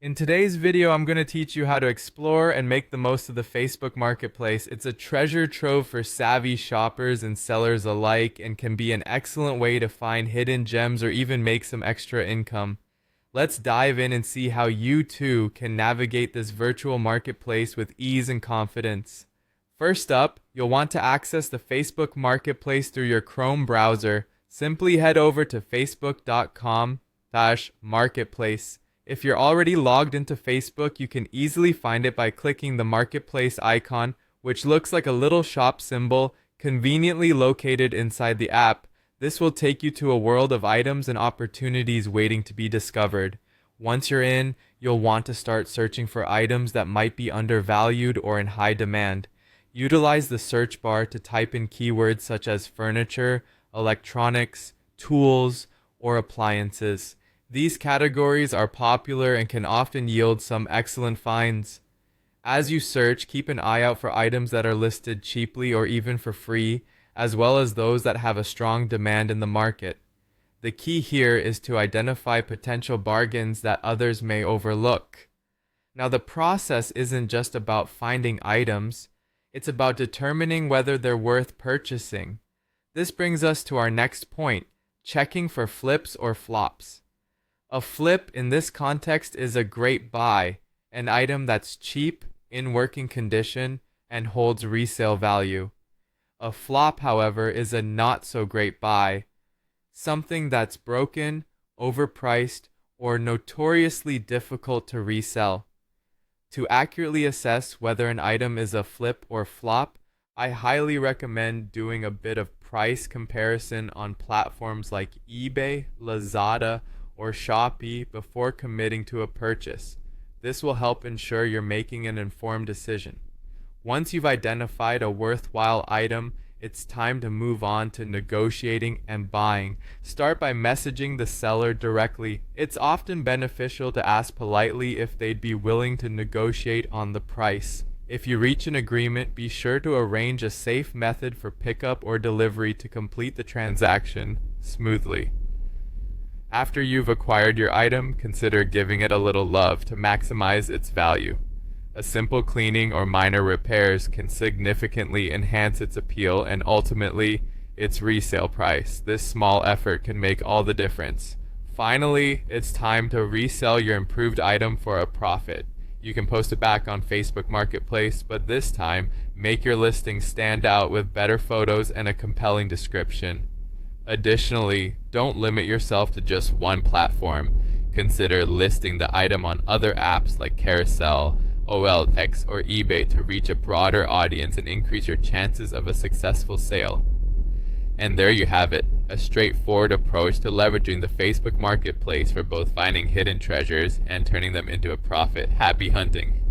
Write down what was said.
In today's video, I'm going to teach you how to explore and make the most of the Facebook Marketplace. It's a treasure trove for savvy shoppers and sellers alike and can be an excellent way to find hidden gems or even make some extra income. Let's dive in and see how you too can navigate this virtual marketplace with ease and confidence. First up, you'll want to access the Facebook Marketplace through your Chrome browser. Simply head over to facebook.com/marketplace. If you're already logged into Facebook, you can easily find it by clicking the marketplace icon, which looks like a little shop symbol conveniently located inside the app. This will take you to a world of items and opportunities waiting to be discovered. Once you're in, you'll want to start searching for items that might be undervalued or in high demand. Utilize the search bar to type in keywords such as furniture, electronics, tools, or appliances. These categories are popular and can often yield some excellent finds. As you search, keep an eye out for items that are listed cheaply or even for free, as well as those that have a strong demand in the market. The key here is to identify potential bargains that others may overlook. Now, the process isn't just about finding items, it's about determining whether they're worth purchasing. This brings us to our next point, checking for flips or flops. A flip in this context is a great buy, an item that's cheap, in working condition, and holds resale value. A flop, however, is a not so great buy, something that's broken, overpriced, or notoriously difficult to resell. To accurately assess whether an item is a flip or flop, I highly recommend doing a bit of price comparison on platforms like eBay, Lazada, or Shopee before committing to a purchase. This will help ensure you're making an informed decision. Once you've identified a worthwhile item, it's time to move on to negotiating and buying. Start by messaging the seller directly. It's often beneficial to ask politely if they'd be willing to negotiate on the price. If you reach an agreement, be sure to arrange a safe method for pickup or delivery to complete the transaction smoothly. After you've acquired your item, consider giving it a little love to maximize its value. A simple cleaning or minor repairs can significantly enhance its appeal and ultimately its resale price. This small effort can make all the difference. Finally, it's time to resell your improved item for a profit. You can post it back on Facebook Marketplace, but this time, make your listing stand out with better photos and a compelling description. Additionally, don't limit yourself to just one platform. Consider listing the item on other apps like Carousel, OLX, or eBay to reach a broader audience and increase your chances of a successful sale. And there you have it, a straightforward approach to leveraging the Facebook Marketplace for both finding hidden treasures and turning them into a profit. Happy hunting!